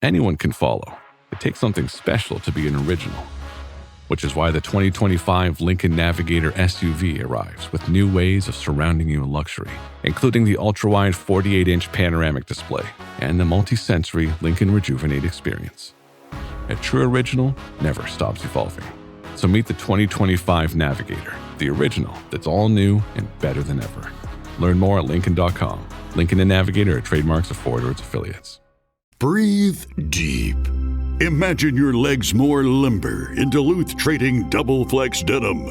Anyone can follow. It takes something special to be an original, which is why the 2025 Lincoln Navigator SUV arrives with new ways of surrounding you in luxury, including the ultra-wide 48-inch panoramic display and the multi-sensory Lincoln Rejuvenate experience. A true original never stops evolving. So meet the 2025 Navigator, the original that's all new and better than ever. Learn more at Lincoln.com. Lincoln and Navigator are trademarks of Ford or its affiliates. Breathe deep. Imagine your legs more limber in Duluth Trading Double Flex Denim.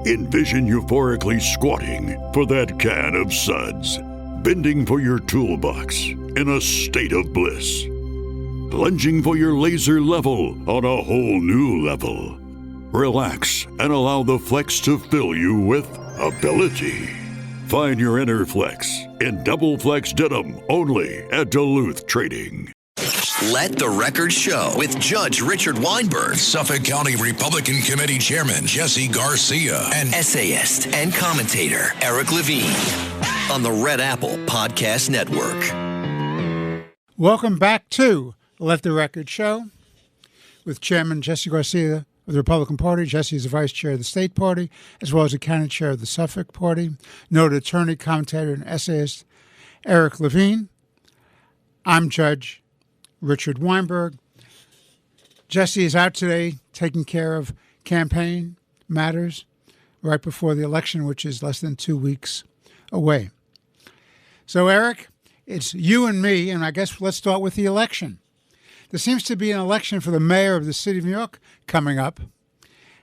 Envision euphorically squatting for that can of suds, bending for your toolbox in a state of bliss, lunging for your laser level on a whole new level. Relax and allow the flex to fill you with ability. Find your inner flex in Double Flex Denim only at Duluth Trading. Let the Record Show with Judge Richard Weinberg, Suffolk County Republican Committee Chairman Jesse Garcia, and essayist and commentator Eric Levine on the Red Apple Podcast Network. Welcome back to Let the Record Show with Chairman Jesse Garcia of the Republican Party. Jesse is the Vice Chair of the State Party, as well as the County Chair of the Suffolk Party. Noted attorney, commentator, and essayist Eric Levine. I'm Judge Richard Weinberg. Jesse is out today taking care of campaign matters right before the election, which is less than 2 weeks away. So, Eric, it's you and me, and I guess let's start with the election. There seems to be an election for the mayor of the city of New York coming up,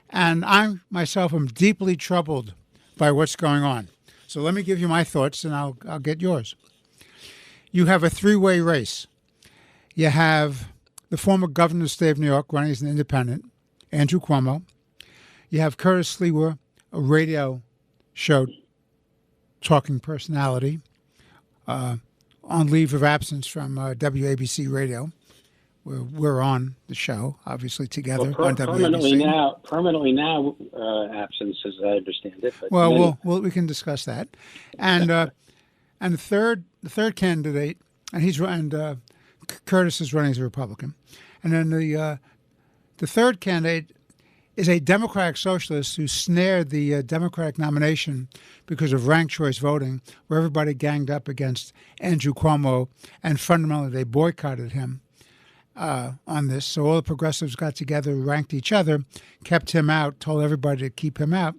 and I myself am deeply troubled by what's going on. So let me give you my thoughts, and I'll get yours. You have a three-way race. You have the former governor of the state of New York running as an independent, Andrew Cuomo. You have Curtis Sliwa, a radio show talking personality, on leave of absence from WABC Radio. We're on the show, obviously, together on WABC. Permanently now, absence, as I understand it. But well, we can discuss that. And the third candidate, and Curtis is running as a Republican, and then the third candidate is a Democratic socialist who snared the Democratic nomination because of ranked choice voting, where everybody ganged up against Andrew Cuomo, and fundamentally they boycotted him on this. So all the progressives got together, ranked each other, kept him out, told everybody to keep him out.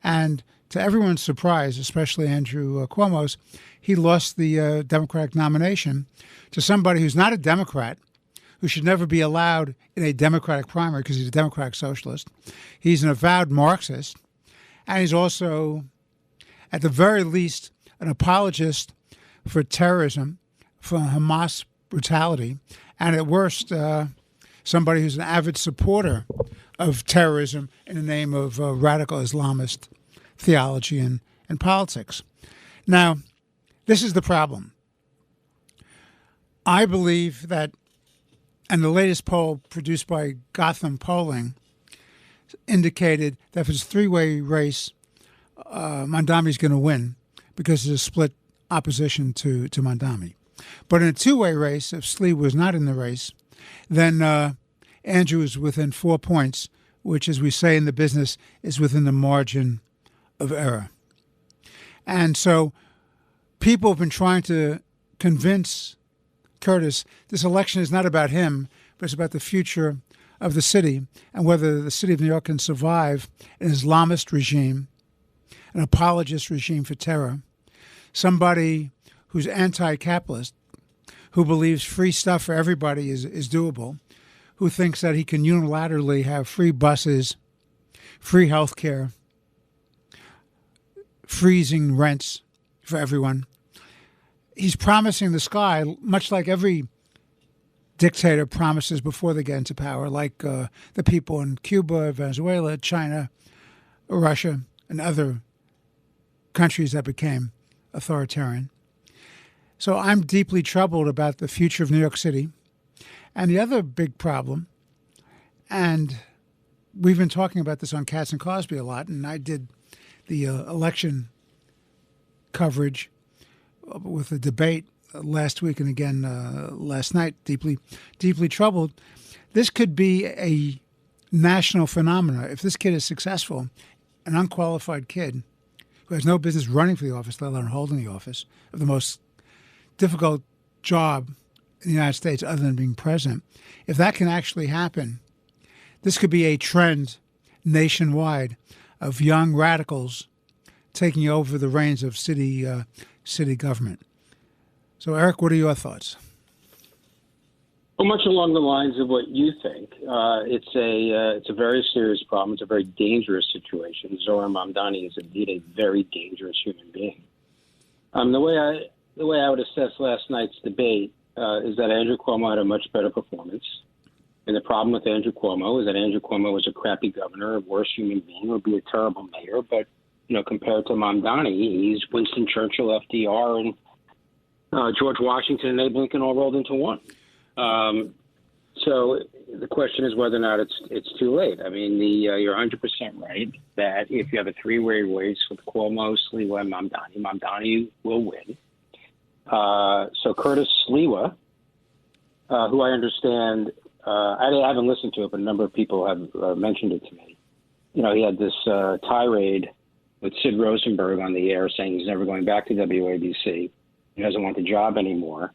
And to everyone's surprise, especially Andrew Cuomo's, he lost the Democratic nomination to somebody who's not a Democrat, who should never be allowed in a Democratic primary because he's a Democratic socialist. He's an avowed Marxist, and he's also, at the very least, an apologist for terrorism, for Hamas brutality, and at worst, somebody who's an avid supporter of terrorism in the name of radical Islamist theology and politics. Now, this is the problem. I believe that, and the latest poll produced by Gotham Polling indicated that if it's a three-way race, Mondami's going to win because there's a split opposition to Mondami. But in a two-way race, if Sliwa was not in the race, then Andrew is within 4 points, which, as we say in the business, is within the margin of error. And so people have been trying to convince Curtis this election is not about him, but it's about the future of the city and whether the city of New York can survive an Islamist regime, an apologist regime for terror, somebody who's anti-capitalist, who believes free stuff for everybody is doable, who thinks that he can unilaterally have free buses, free health care, freezing rents for everyone. He's promising the sky, much like every dictator promises before they get into power, like the people in Cuba, Venezuela, China, Russia, and other countries that became authoritarian. So I'm deeply troubled about the future of New York City. And the other big problem, and we've been talking about this on Katz and Cosby a lot, and I did the election coverage with a debate last week and again last night, deeply troubled. This could be a national phenomenon. If this kid is successful, an unqualified kid who has no business running for the office, let alone holding the office of the most difficult job in the United States other than being president, if that can actually happen, this could be a trend nationwide of young radicals taking over the reins of city government. So, Eric, what are your thoughts? Well, much along the lines of what you think. It's a very serious problem. It's a very dangerous situation. Zohar Mamdani is indeed a very dangerous human being. The way I would assess last night's debate is that Andrew Cuomo had a much better performance. And the problem with Andrew Cuomo is that Andrew Cuomo was a crappy governor, a worse human being, would be a terrible mayor. But, compared to Mamdani, he's Winston Churchill, FDR, and George Washington and Abe Lincoln all rolled into one. So the question is whether or not it's too late. I mean, you're 100% right that if you have a three-way race with Cuomo, Sliwa, and Mamdani will win. So Curtis Sliwa, who I understand, I haven't listened to it, but a number of people have mentioned it to me. He had this tirade with Sid Rosenberg on the air saying he's never going back to WABC. He doesn't want the job anymore.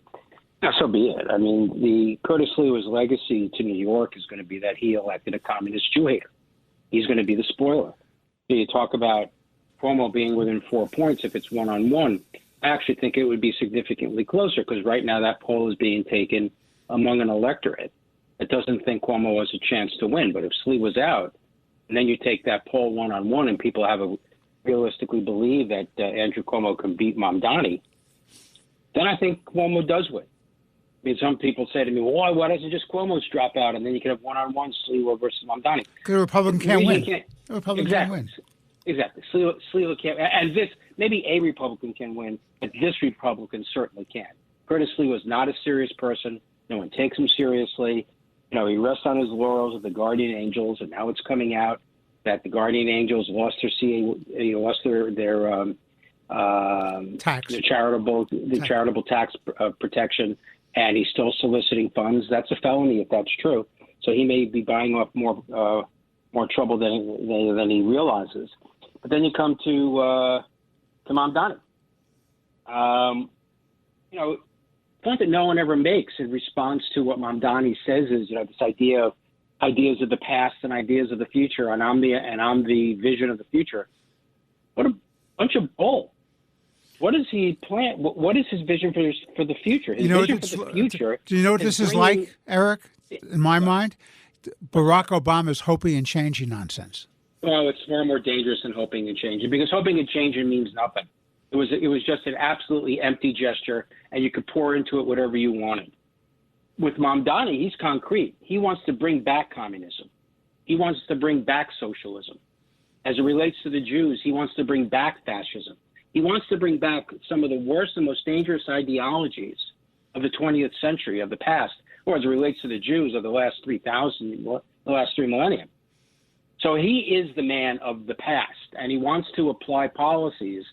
Now, so be it. I mean, the Curtis Sliwa's legacy to New York is going to be that he elected a communist Jew hater. He's going to be the spoiler. So you talk about Cuomo being within 4 points if it's one-on-one. I actually think it would be significantly closer because right now that poll is being taken among an electorate that doesn't think Cuomo has a chance to win. But if Sliwa's out, and then you take that poll one-on-one and people have realistically believe that Andrew Cuomo can beat Mamdani, then I think Cuomo does win. I mean, some people say to me, well, why doesn't just Cuomo's drop out and then you can have one-on-one Sliwa versus Mamdani? Because a Republican can't win. A Republican can't win. Exactly. Sliwa can't. And maybe a Republican can win, but this Republican certainly can't. Curtis Sliwa is not a serious person. No one takes him seriously. He rests on his laurels of the Guardian Angels, and now it's coming out that the Guardian Angels lost their tax, the charitable tax protection, and he's still soliciting funds. That's a felony if that's true. So he may be buying off more trouble than he realizes. But then you come to Mamdani. Point that no one ever makes in response to what Mamdani says is, this idea of ideas of the past and ideas of the future, and I'm the vision of the future. What a bunch of bull. What does he plan? What is his vision for the future? His vision for the future. Do you know what this is like, Eric? In my mind, Barack Obama's hoping and changing nonsense. Well, it's far more dangerous than hoping and changing, because hoping and changing means nothing. It was just an absolutely empty gesture, and you could pour into it whatever you wanted. With Mamdani, he's concrete. He wants to bring back communism. He wants to bring back socialism. As it relates to the Jews, he wants to bring back fascism. He wants to bring back some of the worst and most dangerous ideologies of the 20th century, of the past, or as it relates to the Jews of the last 3 millennia. So he is the man of the past, and he wants to apply policies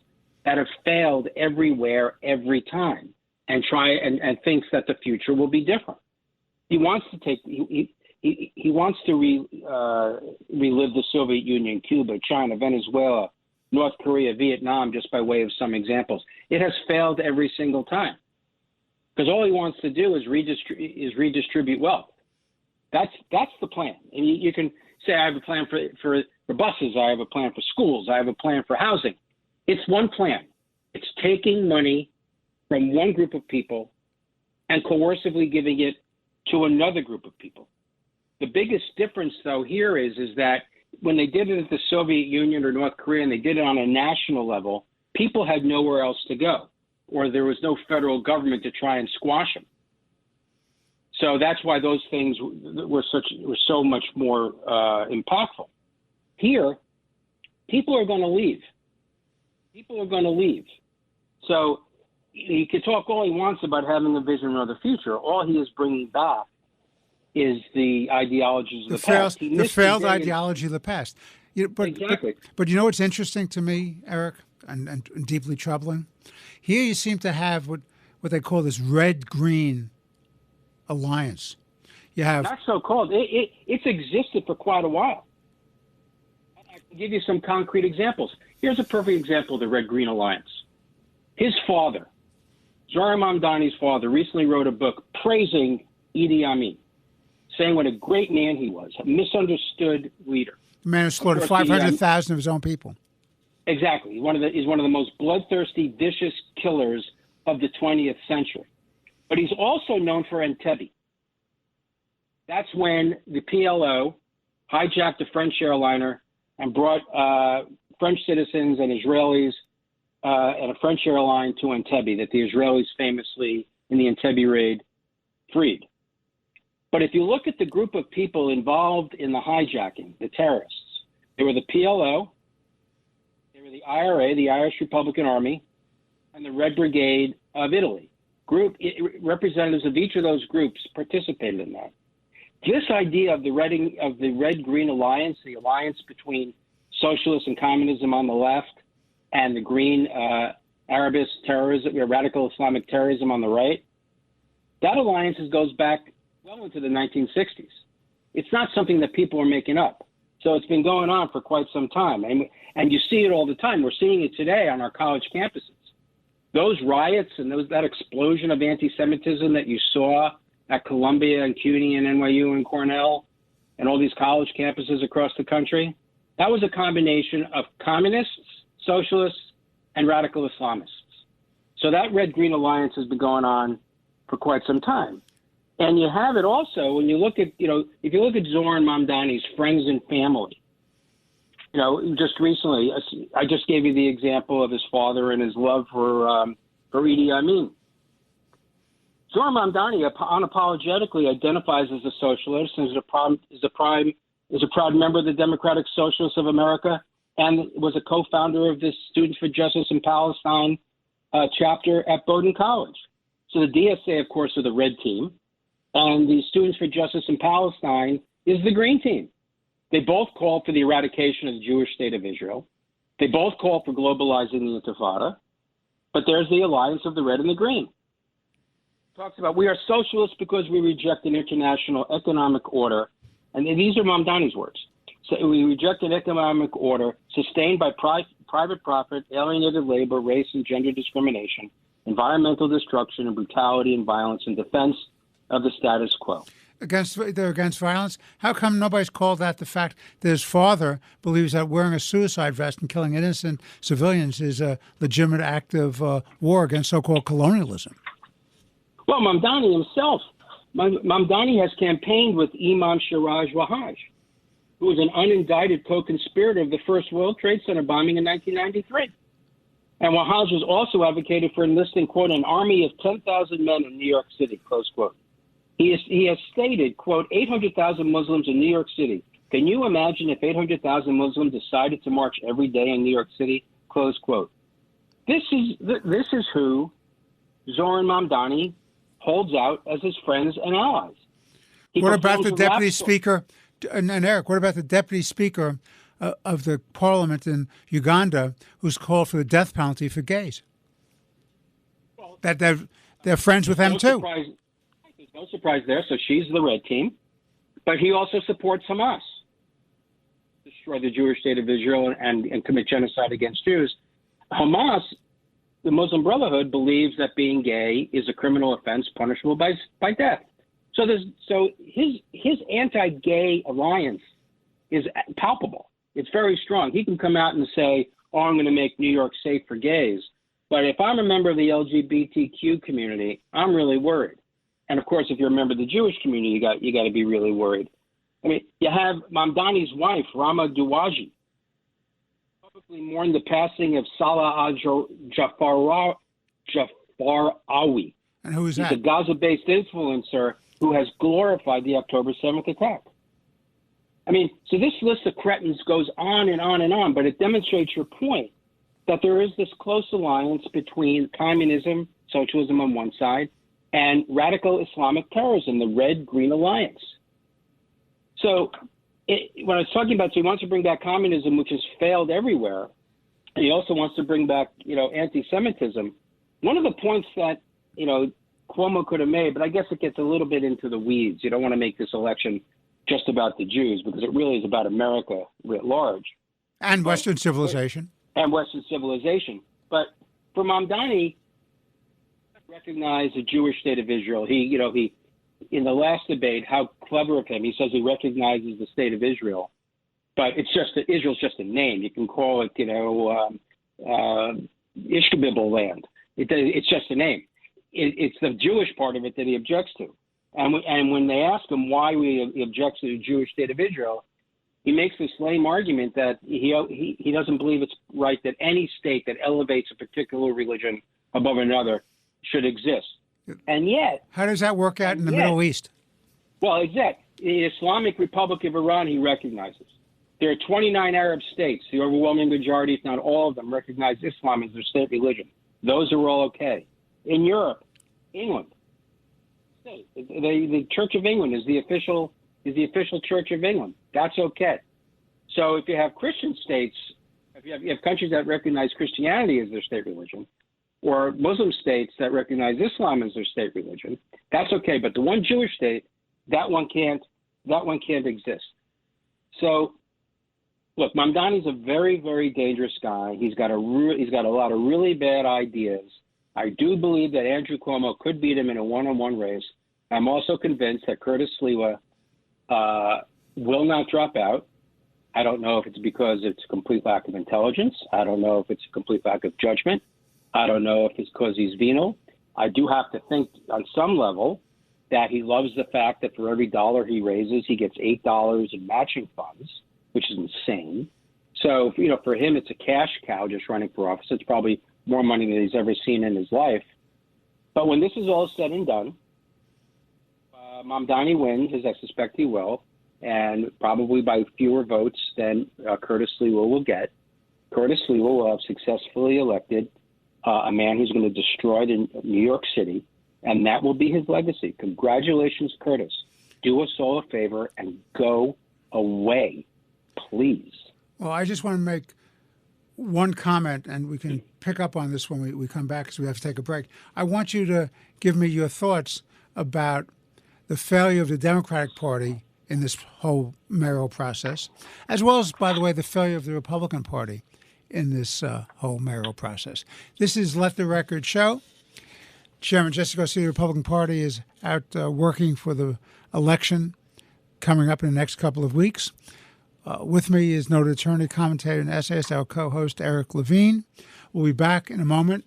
that have failed everywhere, every time, and thinks that the future will be different. He wants to he wants to relive the Soviet Union, Cuba, China, Venezuela, North Korea, Vietnam, just by way of some examples. It has failed every single time, because all he wants to do is redistribute wealth. That's the plan. And you can say, I have a plan for buses, I have a plan for schools, I have a plan for housing. It's one plan. It's taking money from one group of people and coercively giving it to another group of people. The biggest difference, though, here is that when they did it at the Soviet Union or North Korea, and they did it on a national level, people had nowhere else to go, or there was no federal government to try and squash them. So that's why those things were so much more impactful. Here, people are going to leave. People are going to leave. So he can talk all he wants about having a vision of the future. All he is bringing back is the ideologies of the past. The failed ideology of the past. Exactly. But you know what's interesting to me, Eric, and deeply troubling? Here you seem to have what what they call this red-green alliance. You have Not so called. It's existed for quite a while. I can give you some concrete examples. Here's a perfect example of the Red-Green Alliance. His father, Zohran Mamdani's father, recently wrote a book praising Idi Amin, saying what a great man he was, a misunderstood leader. the man who slaughtered 500,000 of his own people. Exactly. He's one of the most bloodthirsty, vicious killers of the 20th century. But he's also known for Entebbe. That's when the PLO hijacked a French airliner and brought French citizens and Israelis and a French airline to Entebbe that the Israelis famously, in the Entebbe raid, freed. But if you look at the group of people involved in the hijacking, the terrorists, they were the PLO, they were the IRA, the Irish Republican Army, and the Red Brigade of Italy. Representatives of each of those groups participated in that. This idea of the Red-Green Alliance, the alliance between socialists and communism on the left and the green Arabist terrorism, radical Islamic terrorism on the right, that alliance goes back well into the 1960s. It's not something that people are making up. So it's been going on for quite some time. And you see it all the time. We're seeing it today on our college campuses. Those riots and that explosion of anti-Semitism that you saw at Columbia and CUNY and NYU and Cornell and all these college campuses across the country, that was a combination of communists, socialists, and radical Islamists. So that Red-Green Alliance has been going on for quite some time. And you have it also when you look at, if you look at Zohran Mamdani's friends and family, just recently, I just gave you the example of his father and his love for Idi Amin. Zohran Mamdani unapologetically identifies as a socialist and is a proud member of the Democratic Socialists of America and was a co-founder of the Students for Justice in Palestine chapter at Bowdoin College. So the DSA, of course, are the red team, and the Students for Justice in Palestine is the green team. They both call for the eradication of the Jewish state of Israel. They both call for globalizing the Intifada. But there's the alliance of the red and the green. It talks about we are socialists because we reject an international economic order. And these are Mamdani's words. So we reject an economic order sustained by private profit, alienated labor, race and gender discrimination, environmental destruction, and brutality and violence in defense of the status quo. They're against violence? How come nobody's called that the fact that his father believes that wearing a suicide vest and killing innocent civilians is a legitimate act of war against so-called colonialism? Well, Mamdani himself, Mamdani has campaigned with Imam Siraj Wahaj, who was an unindicted co-conspirator of the first World Trade Center bombing in 1993. And Wahaj has also advocated for enlisting, quote, an army of 10,000 men in New York City, close quote. He has stated, quote, 800,000 Muslims in New York City. Can you imagine if 800,000 Muslims decided to march every day in New York City, close quote. This is who Zohran Mamdani holds out as his friends and allies. What about the deputy speaker? And Eric, what about the deputy speaker of the parliament in Uganda who's called for the death penalty for gays? Well, that they're friends with them too. There's no surprise there. So she's the red team. But he also supports Hamas, destroy the Jewish state of Israel and commit genocide against Jews. Hamas, the Muslim Brotherhood, believes that being gay is a criminal offense punishable by death. So his anti-gay alliance is palpable. It's very strong. He can come out and say, "Oh, I'm going to make New York safe for gays." But if I'm a member of the LGBTQ community, I'm really worried. And of course, if you're a member of the Jewish community, you got to be really worried. I mean, you have Mamdani's wife, Rama Douaji, publicly mourned the passing of Salah al-Jafarawi. And who is that? He's a Gaza-based influencer who has glorified the October 7th attack. I mean, so this list of cretins goes on and on and on, but it demonstrates your point that there is this close alliance between communism, socialism on one side, and radical Islamic terrorism, the Red-Green Alliance. So when I was talking about, so he wants to bring back communism, which has failed everywhere, and he also wants to bring back, anti-Semitism. One of the points that Cuomo could have made, but I guess it gets a little bit into the weeds. You don't want to make this election just about the Jews because it really is about America writ large. And Western civilization. And Western civilization. But for Mamdani, recognize the Jewish state of Israel. He in the last debate, how clever of him, he says he recognizes the state of Israel, but it's just that Israel's just a name. You can call it, Ishkabibble land. It's just a name. It's the Jewish part of it that he objects to. And when they ask him why he objects to the Jewish state of Israel, he makes this lame argument that he doesn't believe it's right that any state that elevates a particular religion above another should exist. And yet... How does that work out in the Middle East? Well, exactly. The Islamic Republic of Iran, he recognizes. There are 29 Arab states. The overwhelming majority, if not all of them, recognize Islam as their state religion. Those are all okay. In Europe, England, the Church of England is the official Church of England. That's okay. So if you have Christian states, if you have countries that recognize Christianity as their state religion, or Muslim states that recognize Islam as their state religion, that's okay. But the one Jewish state, that one can't exist. So, look, Mamdani's a very, very dangerous guy. He's got a lot of really bad ideas. I do believe that Andrew Cuomo could beat him in a one-on-one race. I'm also convinced that Curtis Sliwa will not drop out. I don't know if it's because it's a complete lack of intelligence. I don't know if it's a complete lack of judgment. I don't know if it's because he's venal. I do have to think on some level that he loves the fact that for every dollar he raises, he gets $8 in matching funds, which is insane. So, for him, it's a cash cow just running for office. It's probably more money than he's ever seen in his life. But when this is all said and done, Mamdani wins, as I suspect he will, and probably by fewer votes than Curtis Sliwa will get. Curtis Sliwa will have successfully elected a man who's going to destroy New York City, and that will be his legacy. Congratulations, Curtis. Do us all a favor and go away, please. Well, I just want to make one comment, and we can pick up on this when we come back because we have to take a break. I want you to give me your thoughts about the failure of the Democratic Party in this whole mayoral process, as well as, by the way, the failure of the Republican Party in this whole mayoral process. This is Let the Record Show. Chairman Jesse Garcia, the Republican Party, is out working for the election coming up in the next couple of weeks. With me is noted attorney, commentator, and essayist, our co-host, Eric Levine. We'll be back in a moment.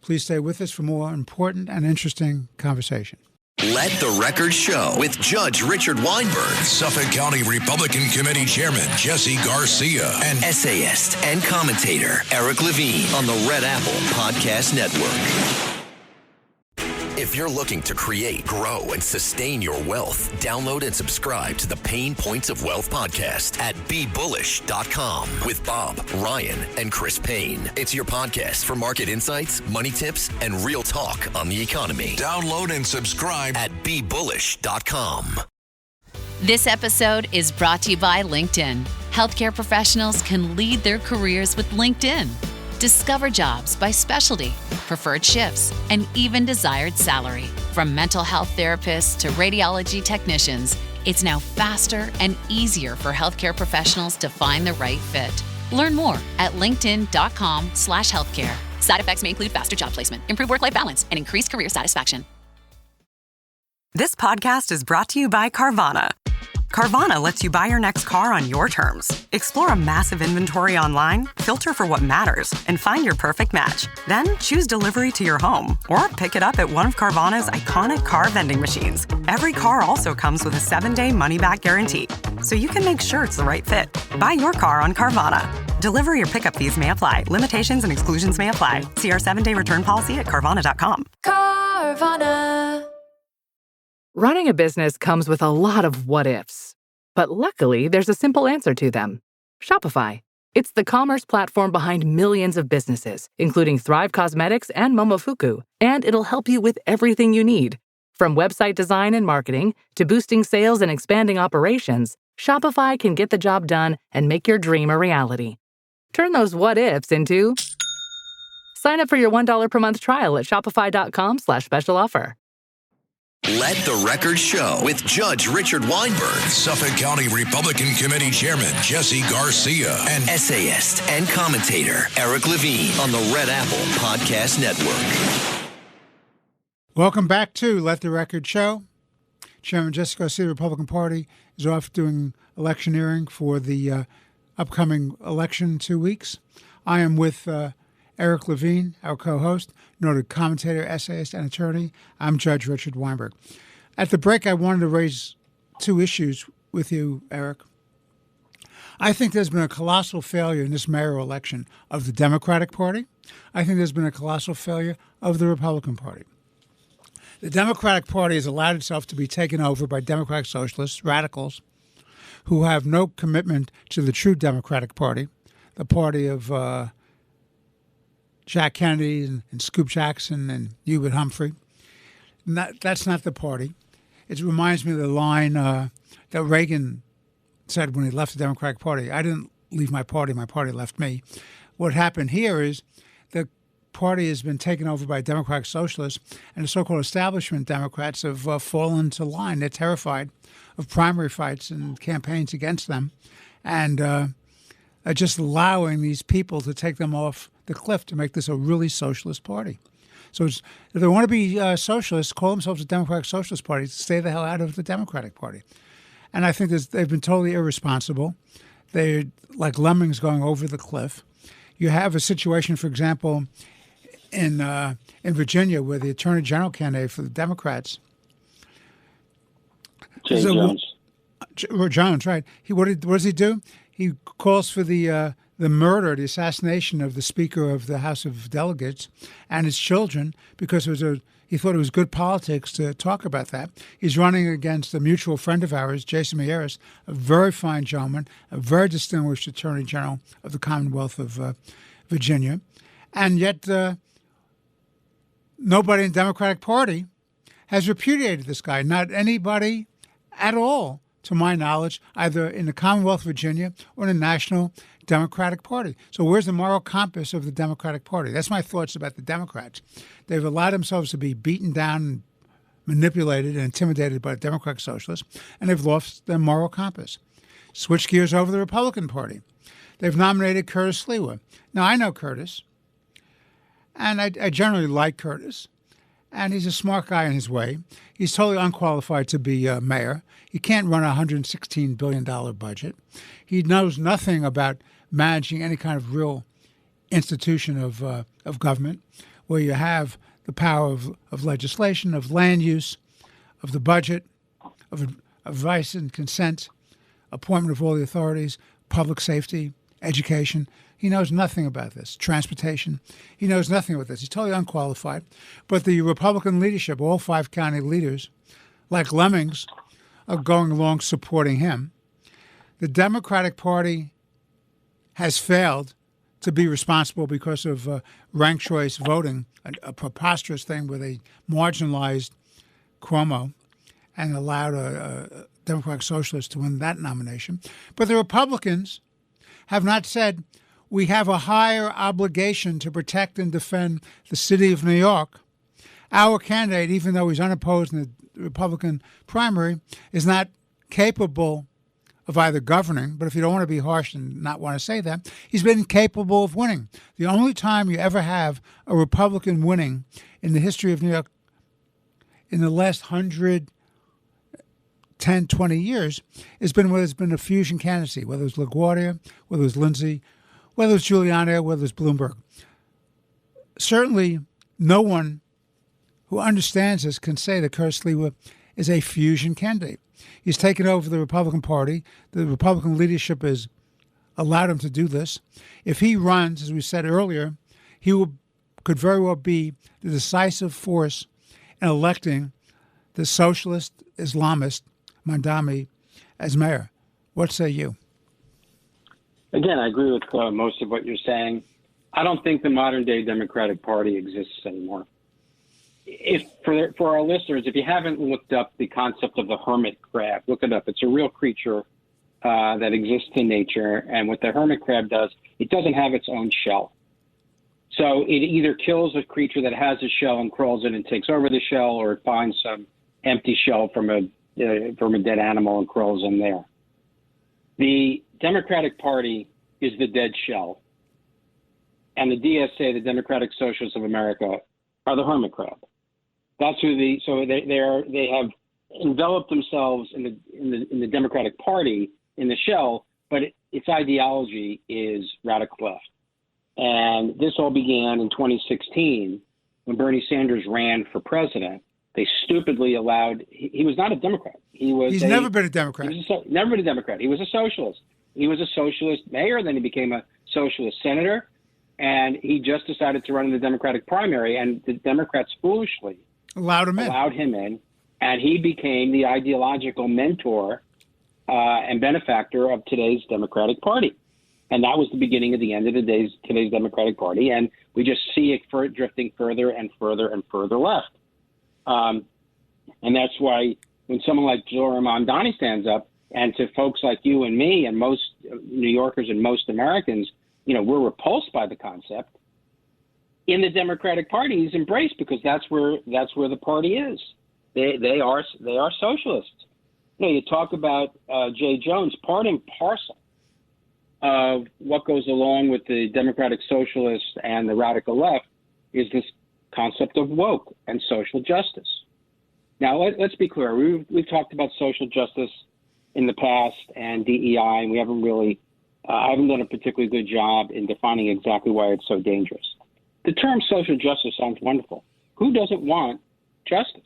Please stay with us for more important and interesting conversation. Let the Record Show with Judge Richard Weinberg, Suffolk County Republican Committee Chairman Jesse Garcia, and essayist and commentator Eric Levine on the Red Apple Podcast Network. If you're looking to create, grow, and sustain your wealth, download and subscribe to the Pain Points of Wealth podcast at BeBullish.com with Bob, Ryan, and Chris Payne. It's your podcast for market insights, money tips, and real talk on the economy. Download and subscribe at BeBullish.com. This episode is brought to you by LinkedIn. Healthcare professionals can lead their careers with LinkedIn. Discover jobs by specialty, preferred shifts, and even desired salary. From mental health therapists to radiology technicians, it's now faster and easier for healthcare professionals to find the right fit. Learn more at linkedin.com/healthcare. Side effects may include faster job placement, improved work-life balance, and increased career satisfaction. This podcast is brought to you by Carvana. Carvana lets you buy your next car on your terms. Explore a massive inventory online, filter for what matters, and find your perfect match. Then choose delivery to your home or pick it up at one of Carvana's iconic car vending machines. Every car also comes with a 7-day money-back guarantee, so you can make sure it's the right fit. Buy your car on Carvana. Delivery or pickup fees may apply. Limitations and exclusions may apply. See our 7-day return policy at Carvana.com. Carvana. Running a business comes with a lot of what-ifs. But luckily, there's a simple answer to them. Shopify. It's the commerce platform behind millions of businesses, including Thrive Cosmetics and Momofuku. And it'll help you with everything you need. From website design and marketing to boosting sales and expanding operations, Shopify can get the job done and make your dream a reality. Turn those what-ifs into Sign up for your $1 per month trial at shopify.com/special offer. Let the Record Show with Judge Richard Weinberg, Suffolk County Republican Committee Chairman Jesse Garcia, and essayist and commentator Eric Levine on the Red Apple Podcast Network. Welcome back to Let the Record Show. Chairman Jesse Garcia, the Republican Party, is off doing electioneering for the upcoming election in 2 weeks. I am with Eric Levine, our co-host, noted commentator, essayist, and attorney. I'm Judge Richard Weinberg. At the break, I wanted to raise two issues with you, Eric. I think there's been a colossal failure in this mayoral election of the Democratic Party. I think there's been a colossal failure of the Republican Party. The Democratic Party has allowed itself to be taken over by Democratic socialists, radicals, who have no commitment to the true Democratic Party, the party of Jack Kennedy and Scoop Jackson and Hubert Humphrey. That's not the party. It reminds me of the line that Reagan said when he left the Democratic Party. I didn't leave my party left me. What happened here is the party has been taken over by Democratic socialists, and the so-called establishment Democrats have fallen into line. They're terrified of primary fights and campaigns against them, and are just allowing these people to take them off the cliff to make this a really socialist party. So if they want to be socialists, call themselves a Democratic Socialist Party, stay the hell out of the Democratic Party. And I think they've been totally irresponsible. They're like lemmings going over the cliff. You have a situation, for example, in Virginia where the Attorney General candidate for the Democrats, Jones, right? What does he do? He calls for the murder, the assassination of the Speaker of the House of Delegates and his children because he thought it was good politics to talk about that. He's running against a mutual friend of ours, Jason Mieres, a very fine gentleman, a very distinguished Attorney General of the Commonwealth of Virginia. And yet nobody in the Democratic Party has repudiated this guy, not anybody at all, to my knowledge, either in the Commonwealth of Virginia or in the National Democratic Party. So where's the moral compass of the Democratic Party? That's my thoughts about the Democrats. They've allowed themselves to be beaten down, and manipulated, and intimidated by the Democratic Socialists, and they've lost their moral compass. Switch gears over to the Republican Party. They've nominated Curtis Sliwa. Now, I know Curtis, and I generally like Curtis, and he's a smart guy in his way. He's totally unqualified to be mayor. He can't run a $116 billion budget. He knows nothing about managing any kind of real institution of government where you have the power of legislation, of land use, of the budget, of advice and consent, appointment of all the authorities, public safety, education. He knows nothing about this. Transportation. He knows nothing about this. He's totally unqualified. But the Republican leadership, all 5 county leaders, like lemmings, are going along supporting him. The Democratic Party has failed to be responsible because of ranked choice voting, a preposterous thing where they marginalized Cuomo and allowed a Democratic Socialist to win that nomination. But the Republicans have not said, we have a higher obligation to protect and defend the city of New York. Our candidate, even though he's unopposed in the Republican primary, is not capable of either governing, but if you don't want to be harsh and not want to say that, he's been incapable of winning. The only time you ever have a Republican winning in the history of New York in the last 110, 20 years has been where there's been a fusion candidacy, whether it was LaGuardia, whether it was Lindsay, whether it was Giuliani, whether it was Bloomberg. Certainly no one who understands this can say that Curtis Sliwa is a fusion candidate. He's taken over the Republican Party. The Republican leadership has allowed him to do this. If he runs, as we said earlier, could very well be the decisive force in electing the socialist Islamist Mandami as mayor. What say you? Again, I agree with most of what you're saying. I don't think the modern-day Democratic Party exists anymore. If for our listeners, if you haven't looked up the concept of the hermit crab, look it up. It's a real creature that exists in nature. And what the hermit crab does, it doesn't have its own shell. So it either kills a creature that has a shell and crawls in and takes over the shell, or it finds some empty shell from a dead animal and crawls in there. The Democratic Party is the dead shell, and the DSA, the Democratic Socialists of America, are the hermit crab. That's who they have enveloped themselves in the Democratic Party in the shell, but its ideology is radical left. And this all began in 2016 when Bernie Sanders ran for president. They stupidly allowed, he was not a Democrat. He's never been a Democrat. Never been a Democrat. He was a socialist. He was a socialist mayor, then he became a socialist senator, and he just decided to run in the Democratic primary, and the Democrats foolishly allowed him in, and he became the ideological mentor and benefactor of today's Democratic Party. And that was the beginning of the end of today's Democratic Party, and we just see it drifting further and further and further left. And that's why when someone like Zohran Mamdani stands up, and to folks like you and me and most New Yorkers and most Americans, we're repulsed by the concept. In the Democratic Party, he's embraced because that's where the party is. They are socialists. You talk about Jay Jones, part and parcel of what goes along with the Democratic Socialists and the radical left is this concept of woke and social justice. Now, let's be clear. We've talked about social justice in the past and DEI, and we haven't really, I haven't done a particularly good job in defining exactly why it's so dangerous. The term social justice sounds wonderful. Who doesn't want justice?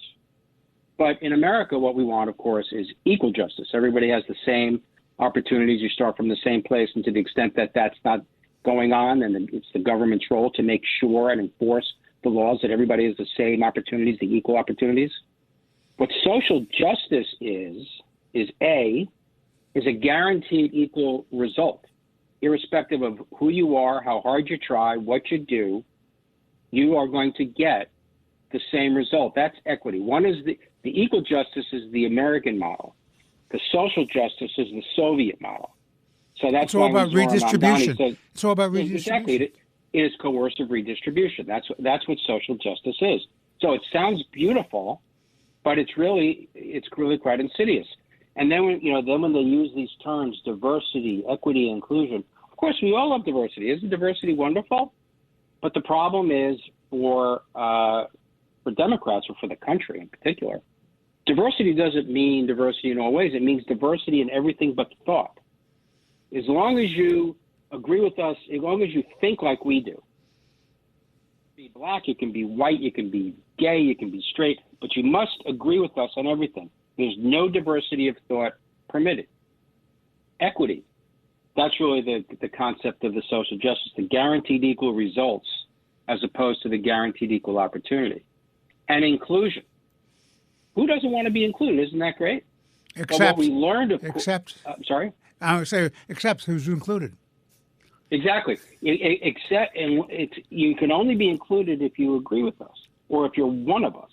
But in America, what we want, of course, is equal justice. Everybody has the same opportunities. You start from the same place, and to the extent that that's not going on, and it's the government's role to make sure and enforce the laws that everybody has the same opportunities, the equal opportunities. What social justice is a guaranteed equal result, irrespective of who you are, how hard you try, what you do, you are going to get the same result. That's equity. One is the equal justice is the American model. The social justice is the Soviet model. So that's it's all about redistribution. It's all about redistribution. Exactly. It is coercive redistribution. That's what social justice is. So it sounds beautiful, but it's really quite insidious. And then when they use these terms, diversity, equity, inclusion, of course we all love diversity. Isn't diversity wonderful? But the problem is for Democrats, or for the country in particular, diversity doesn't mean diversity in all ways. It means diversity in everything but thought. As long as you agree with us, as long as you think like we do, you can be black, you can be white, you can be gay, you can be straight, but you must agree with us on everything. There's no diversity of thought permitted. Equity, that's really the concept of the social justice, the guaranteed equal results as opposed to the guaranteed equal opportunity. And inclusion. Who doesn't want to be included? Isn't that great? Except, what we learned of sorry? I would say except who's included. Exactly. You can only be included if you agree with us or if you're one of us.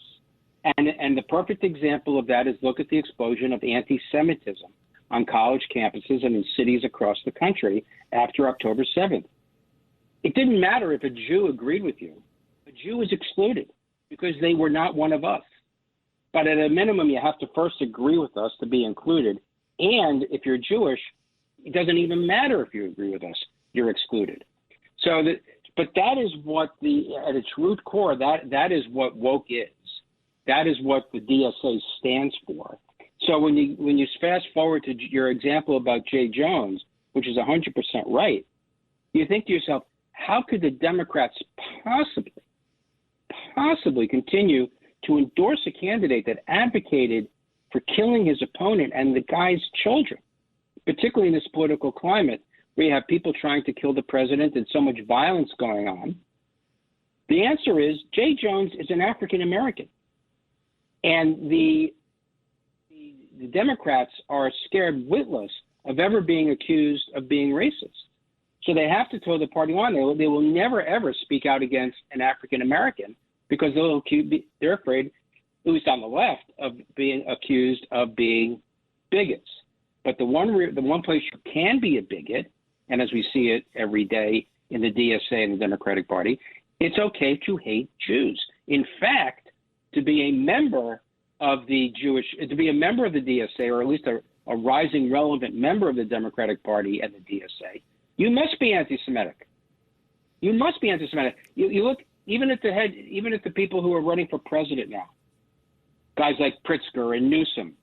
And the perfect example of that is look at the explosion of anti-Semitism on college campuses and in cities across the country after October 7th. It didn't matter if a Jew agreed with you. A Jew was excluded because they were not one of us. But at a minimum, you have to first agree with us to be included. And if you're Jewish, it doesn't even matter if you agree with us, you're excluded. But that is what at its root core, that is what woke is. That is what the DSA stands for. So when you fast forward to your example about Jay Jones, which is 100% right, you think to yourself, how could the Democrats possibly continue to endorse a candidate that advocated for killing his opponent and the guy's children, particularly in this political climate where you have people trying to kill the president and so much violence going on? The answer is Jay Jones is an African American. And the Democrats are scared witless of ever being accused of being racist. So they have to toe the party line. They will never, ever speak out against an African American because they're afraid, at least on the left, of being accused of being bigots. But the one place you can be a bigot, and as we see it every day in the DSA and the Democratic Party, It's okay to hate Jews. In fact, to be a member of the DSA, or at least a rising relevant member of the Democratic Party and the DSA, you must be anti-Semitic. You must be anti-Semitic. You look even at the people who are running for president now, guys like Pritzker and Newsom.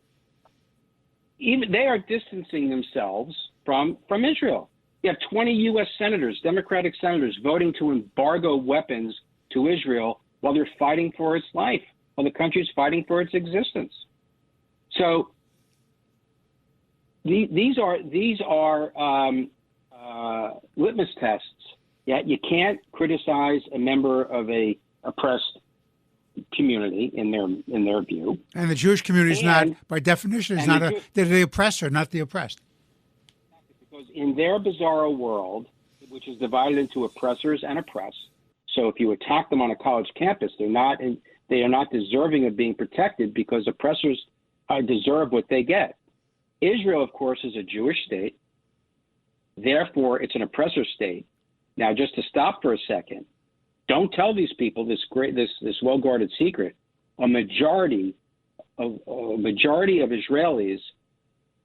Even they are distancing themselves from Israel. You have 20 U.S. senators, Democratic senators, voting to embargo weapons to Israel while they're fighting for its life, while the country's fighting for its existence. So these are litmus tests. Yet you can't criticize a member of a oppressed community in their view. And the Jewish community is not, by definition, they're the oppressor, not the oppressed. Because in their bizarro world, which is divided into oppressors and oppressed, so if you attack them on a college campus, they are not deserving of being protected because oppressors deserve what they get. Israel, of course, is a Jewish state. Therefore, it's an oppressor state. Now, just to stop for a second, don't tell these people this well-guarded secret. A majority of Israelis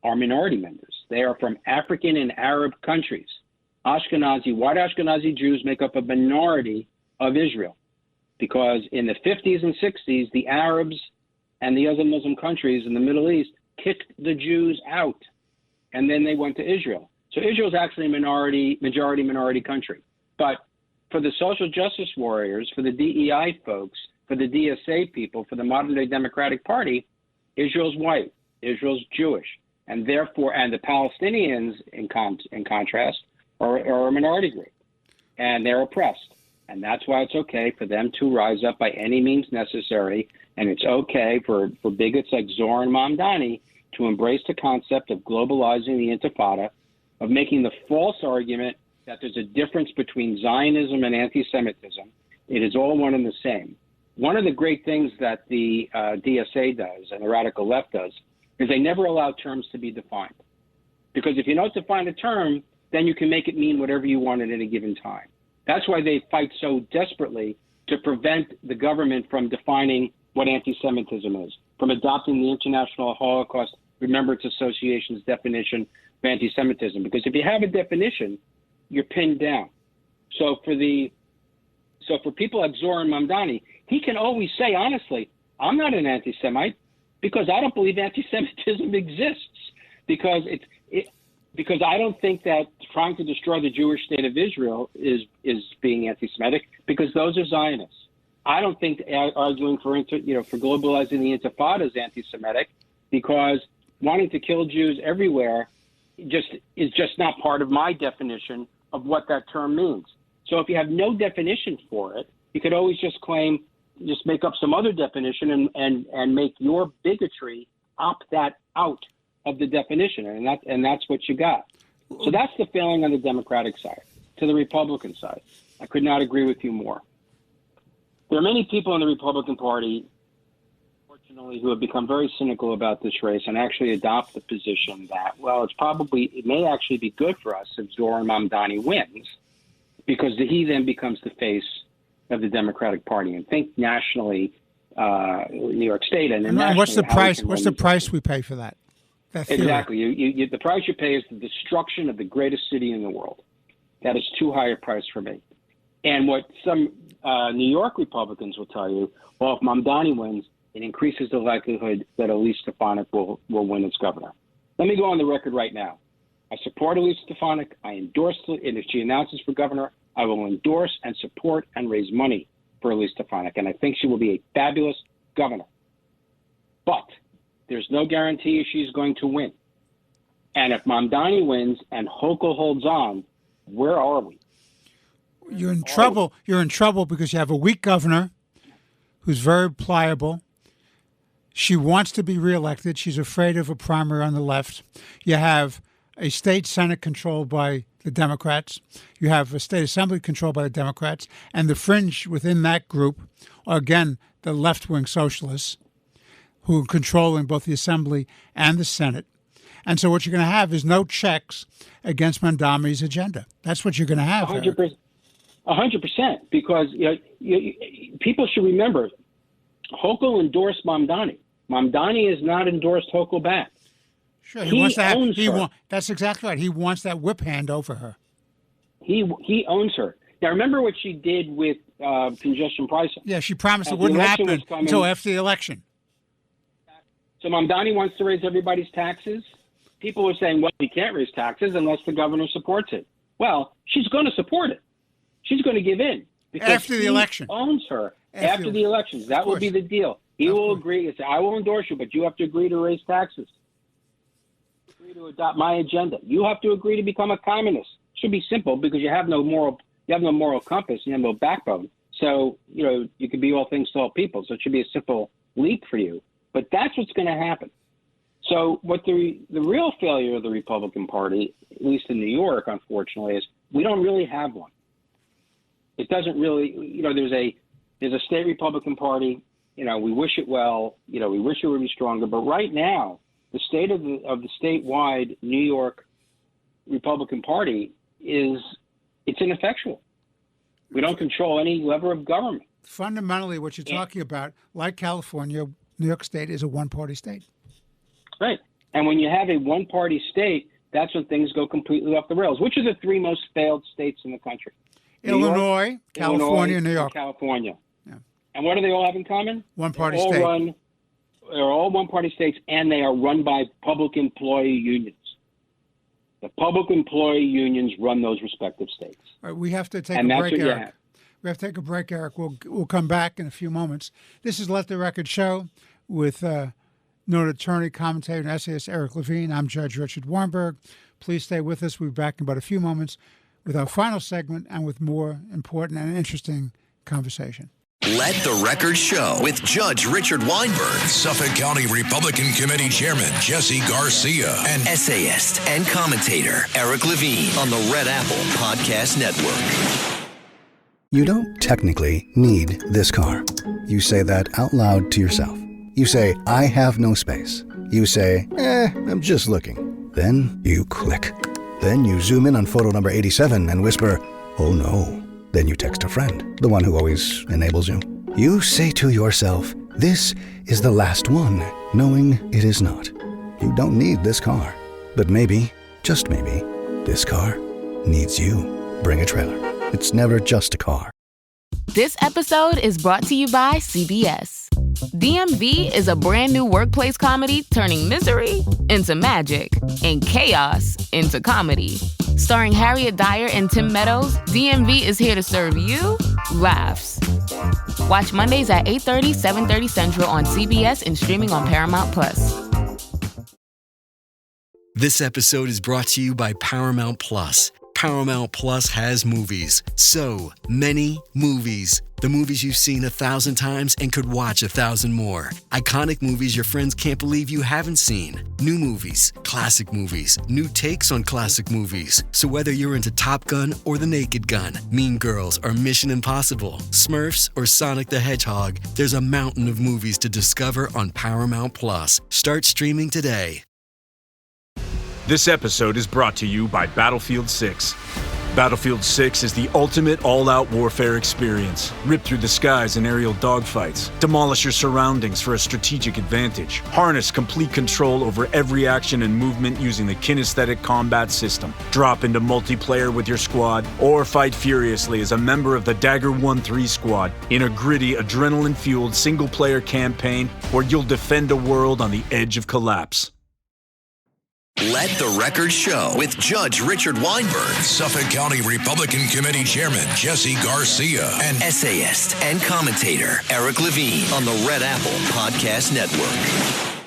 are minority members. They are from African and Arab countries. White Ashkenazi Jews make up a minority of Israel because in the 50s and 60s, the Arabs and the other Muslim countries in the Middle East kicked the Jews out, and then they went to Israel. So Israel is actually a majority country. But for the social justice warriors, for the DEI folks, for the DSA people, for the modern-day Democratic Party, Israel's white, Israel's Jewish, and therefore, and the Palestinians, in contrast, are a minority group, and they're oppressed. And that's why it's okay for them to rise up by any means necessary, and it's okay for bigots like Zohar and Mamdani to embrace the concept of globalizing the Intifada, of making the false argument that there's a difference between Zionism and anti-Semitism. It is all one and the same. One of the great things that the DSA does and the radical left does is they never allow terms to be defined. Because if you don't define a term, then you can make it mean whatever you want at any given time. That's why they fight so desperately to prevent the government from defining what anti-Semitism is, from adopting the International Holocaust Remembrance Association's definition of anti-Semitism. Because if you have a definition, you're pinned down. So for people like Zohar and Mamdani, he can always say, honestly, I'm not an anti-Semite because I don't believe anti-Semitism exists. Because I don't think that trying to destroy the Jewish state of Israel is being anti-Semitic, because those are Zionists. I don't think arguing for globalizing the Intifada is anti-Semitic, because wanting to kill Jews everywhere is just not part of my definition of what that term means. So if you have no definition for it, you could always just make up some other definition and make your bigotry opt that out of the definition, and that's what you got. So that's the failing on the Democratic side. To the Republican side, I could not agree with you more. There are many people in the Republican Party, unfortunately, who have become very cynical about this race and actually adopt the position that, well, it may actually be good for us if Zohar Mamdani wins, because he then becomes the face of the Democratic Party. And think nationally, New York State, and what's the price? What's the price we pay for that? Exactly. You, the price you pay is the destruction of the greatest city in the world. That is too high a price for me. And what some New York Republicans will tell you, well, if Mamdani wins, it increases the likelihood that Elise Stefanik will win as governor. Let me go on the record right now. I support Elise Stefanik. I endorse it. And if she announces for governor, I will endorse and support and raise money for Elise Stefanik. And I think she will be a fabulous governor. But there's no guarantee she's going to win. And if Mamdani wins and Hochul holds on, where are we? You're in trouble. You're in trouble because you have a weak governor who's very pliable. She wants to be reelected. She's afraid of a primary on the left. You have a state Senate controlled by the Democrats. You have a state assembly controlled by the Democrats. And the fringe within that group are, again, the left-wing socialists who are controlling both the assembly and the Senate. And so what you're going to have is no checks against Mamdani's agenda. That's what you're going to have. 100%. 100%, because people should remember, Hochul endorsed Mamdani. Mamdani has not endorsed Hochul back. Sure, he wants to have. That's exactly right. He wants that whip hand over her. He owns her. Now, remember what she did with congestion pricing. Yeah, she promised it wouldn't happen until after the election. So Mamdani wants to raise everybody's taxes. People are saying, well, he can't raise taxes unless the governor supports it. Well, she's going to support it. She's going to give in. After the election. Owns her. After the elections. That will be the deal. He will agree. Say, I will endorse you, but you have to agree to raise taxes. Agree to adopt my agenda. You have to agree to become a communist. It should be simple because you have no moral compass, you have no backbone. So, you can be all things to all people. So it should be a simple leap for you. But that's what's going to happen. So what the real failure of the Republican Party, at least in New York, unfortunately, is we don't really have one. It doesn't really, there's a state Republican Party. We wish it well. We wish it would be stronger. But right now, the state of the statewide New York Republican Party it's ineffectual. We don't control any lever of government. Fundamentally, what you're talking about, like California, New York State is a one-party state. Right. And when you have a one-party state, that's when things go completely off the rails. Which are the three most failed states in the country? Illinois, California, New York. California. Yeah. And what do they all have in common? One-party state. They're all one-party states, and they are run by public employee unions. The public employee unions run those respective states. All right, we have to take a break, Eric. We have to take a break, Eric. We'll come back in a few moments. This is Let the Record Show with noted attorney, commentator, and essayist Eric Levine. I'm Judge Richard Weinberg. Please stay with us. We'll be back in about a few moments with our final segment and with more important and interesting conversation. Let the Record Show with Judge Richard Weinberg, Suffolk County Republican Committee Chairman Jesse Garcia, and essayist and commentator Eric Levine on the Red Apple Podcast Network. You don't technically need this car. You say that out loud to yourself. You say, I have no space. You say, I'm just looking. Then you click. Then you zoom in on photo number 87 and whisper, oh no. Then you text a friend, the one who always enables you. You say to yourself, this is the last one, knowing it is not. You don't need this car. But maybe, just maybe, this car needs you. Bring a trailer. It's never just a car. This episode is brought to you by CBS. DMV is a brand new workplace comedy turning misery into magic and chaos into comedy. Starring Harriet Dyer and Tim Meadows, DMV is here to serve you laughs. Watch Mondays at 8:30, 7:30 Central on CBS and streaming on Paramount+. This episode is brought to you by Paramount+. Paramount Plus has movies. So many movies. The movies you've seen 1,000 times and could watch 1,000 more. Iconic movies your friends can't believe you haven't seen. New movies, classic movies, new takes on classic movies. So whether you're into Top Gun or The Naked Gun, Mean Girls or Mission Impossible, Smurfs or Sonic the Hedgehog, there's a mountain of movies to discover on Paramount Plus. Start streaming today. This episode is brought to you by Battlefield 6. Battlefield 6 is the ultimate all-out warfare experience. Rip through the skies in aerial dogfights. Demolish your surroundings for a strategic advantage. Harness complete control over every action and movement using the kinesthetic combat system. Drop into multiplayer with your squad, or fight furiously as a member of the Dagger 1-3 squad in a gritty, adrenaline-fueled single-player campaign where you'll defend a world on the edge of collapse. Let the Record Show with Judge Richard Weinberg, Suffolk County Republican Committee Chairman Jesse Garcia, and essayist and commentator Eric Levine on the Red Apple Podcast Network.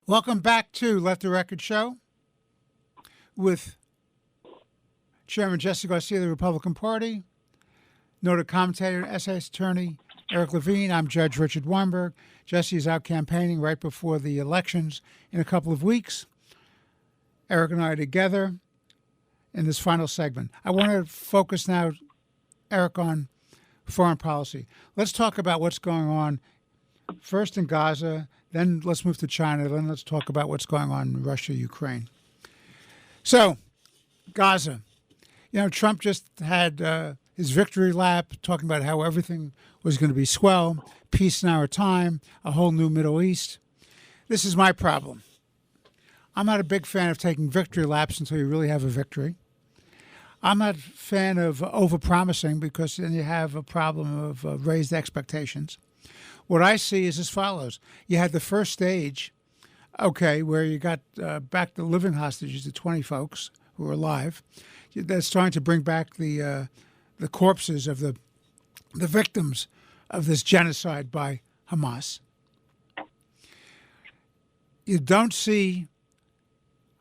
Welcome back to Let the Record Show with Chairman Jesse Garcia of the Republican Party, noted commentator and essayist attorney Eric Levine. I'm Judge Richard Weinberg. Jesse is out campaigning right before the elections in a couple of weeks. Eric and I are together in this final segment. I want to focus now, Eric, on foreign policy. Let's talk about what's going on first in Gaza, then let's move to China, then let's talk about what's going on in Russia, Ukraine. So, Gaza. Trump just had his victory lap, talking about how everything was going to be swell, peace in our time, a whole new Middle East. This is my problem. I'm not a big fan of taking victory laps until you really have a victory. I'm not a fan of overpromising because then you have a problem of raised expectations. What I see is as follows. You had the first stage, where you got back the living hostages, the 20 folks who are alive. That's trying to bring back the corpses of the victims of this genocide by Hamas. You don't see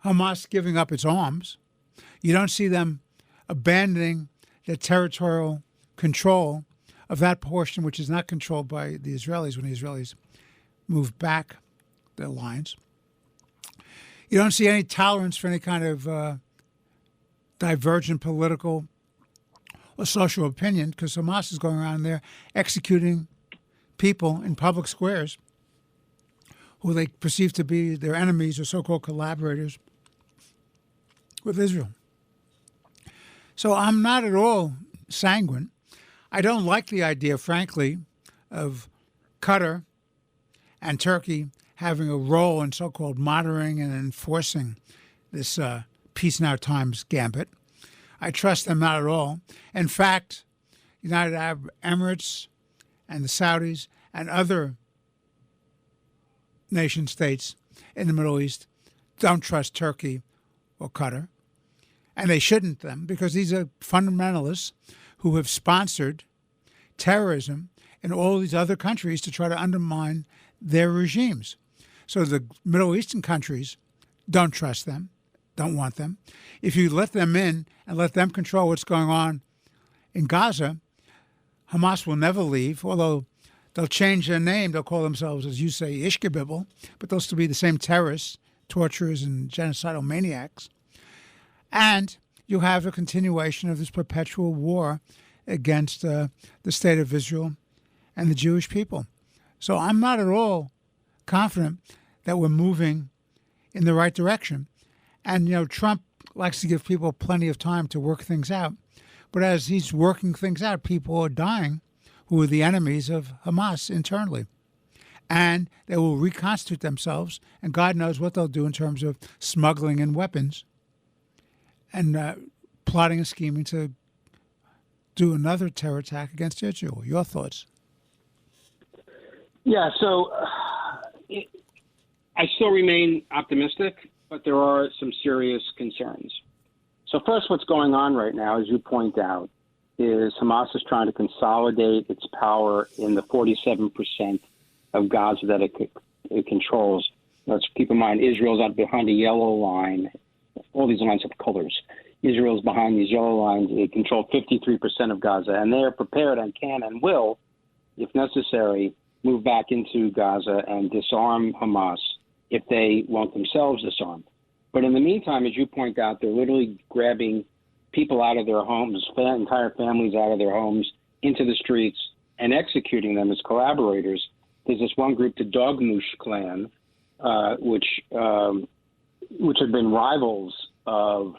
Hamas giving up its arms. You don't see them abandoning their territorial control of that portion which is not controlled by the Israelis when the Israelis move back their lines. You don't see any tolerance for any kind of divergent political or social opinion because Hamas is going around there executing people in public squares who they perceive to be their enemies or so-called collaborators with Israel. So I'm not at all sanguine. I don't like the idea, frankly, of Qatar and Turkey having a role in so-called monitoring and enforcing this peace in our times gambit. I trust them not at all. In fact, United Arab Emirates and the Saudis and other nation states in the Middle East don't trust Turkey or Qatar. And they shouldn't them because these are fundamentalists who have sponsored terrorism in all these other countries to try to undermine their regimes. So the Middle Eastern countries don't trust them, don't want them. If you let them in and let them control what's going on in Gaza, Hamas will never leave, although they'll change their name. They'll call themselves, as you say, Ishkabibble, but they'll still be the same terrorists, torturers, and genocidal maniacs. And you have a continuation of this perpetual war against the state of Israel and the Jewish people. So I'm not at all confident that we're moving in the right direction. And, Trump likes to give people plenty of time to work things out. But as he's working things out, people are dying who are the enemies of Hamas internally. And they will reconstitute themselves, and God knows what they'll do in terms of smuggling in weapons and plotting and scheming to do another terror attack against Israel. Your thoughts? Yeah, so I still remain optimistic, but there are some serious concerns. So first, what's going on right now, as you point out, is Hamas is trying to consolidate its power in the 47% of Gaza that it controls. Let's keep in mind, Israel's out behind a yellow line. All these lines have colors. Israel's behind these yellow lines. They control 53% of Gaza, and they are prepared and can and will, if necessary, move back into Gaza and disarm Hamas if they want themselves disarmed. But in the meantime, as you point out, they're literally grabbing people out of their homes, entire families out of their homes, into the streets and executing them as collaborators. There's this one group, the Dogmush clan, which have been rivals of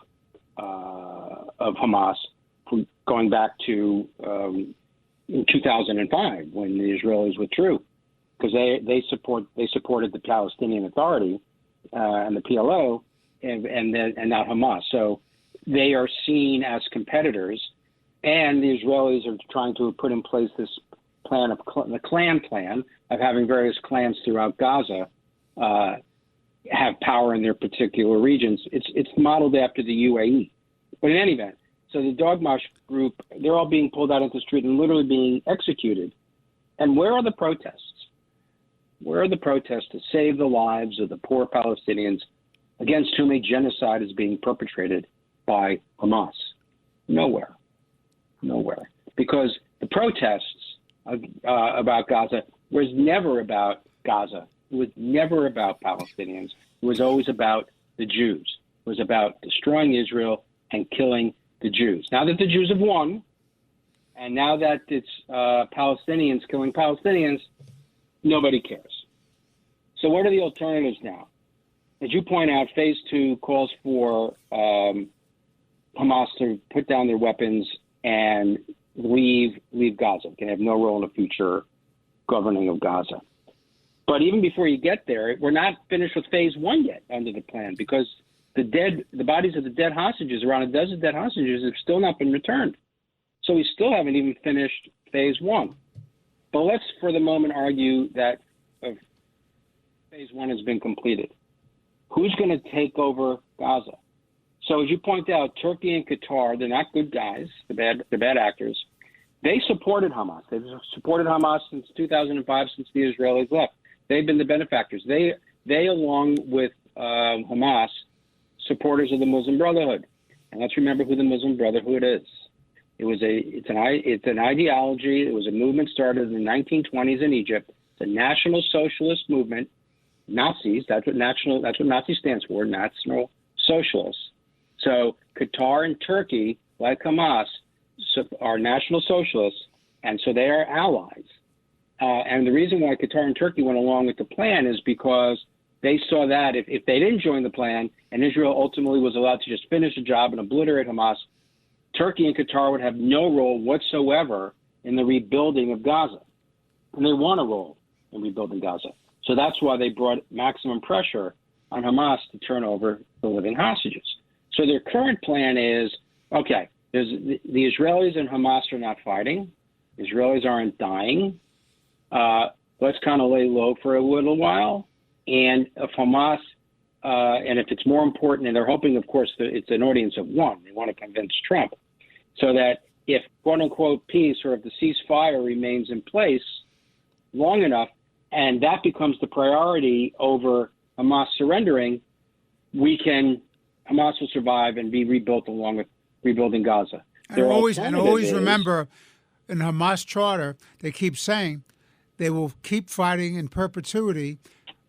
Hamas going back to 2005 when the Israelis withdrew, because they supported the Palestinian Authority and the PLO and not Hamas. So they are seen as competitors, and the Israelis are trying to put in place this plan of the clan plan of having various clans throughout Gaza have power in their particular regions. It's modeled after the UAE. But in any event, so the Dogmash group, they're all being pulled out into the street and literally being executed. And where are the protests? Where are the protests to save the lives of the poor Palestinians against whom a genocide is being perpetrated by Hamas? Nowhere. Nowhere. Because the protests about Gaza was never about Gaza. It was never about Palestinians. It was always about the Jews. It was about destroying Israel and killing the Jews. Now that the Jews have won, and now that it's Palestinians killing Palestinians, nobody cares. So what are the alternatives now? As you point out, Phase 2 calls for Hamas to put down their weapons and leave Gaza, can have no role in the future governing of Gaza. But even before you get there, we're not finished with phase one yet under the plan, because the bodies of the dead hostages, around a dozen dead hostages, have still not been returned. So we still haven't even finished phase one. But let's, for the moment, argue that phase one has been completed. Who's going to take over Gaza? So as you point out, Turkey and Qatar, they're not good guys. They're bad actors. They supported Hamas. They've supported Hamas since 2005, since the Israelis left. They've been the benefactors. They along with Hamas, supporters of the Muslim Brotherhood. And let's remember who the Muslim Brotherhood is. It's an ideology. It was a movement started in the 1920s in Egypt. It's a national socialist movement. Nazis. That's what Nazi stands for. National socialists. So Qatar and Turkey, like Hamas, are national socialists, and so they are allies. And the reason why Qatar and Turkey went along with the plan is because they saw that if they didn't join the plan and Israel ultimately was allowed to just finish the job and obliterate Hamas, Turkey and Qatar would have no role whatsoever in the rebuilding of Gaza. And they want a role in rebuilding Gaza. So that's why they brought maximum pressure on Hamas to turn over the living hostages. So their current plan is, okay, the Israelis and Hamas are not fighting. Israelis aren't dying. Let's kind of lay low for a little while. And if Hamas, and if it's more important, and they're hoping, of course, that it's an audience of one. They want to convince Trump. So that if, quote unquote, peace or if the ceasefire remains in place long enough, and that becomes the priority over Hamas surrendering, Hamas will survive and be rebuilt along with rebuilding Gaza. And always remember, in Hamas charter, they keep saying they will keep fighting in perpetuity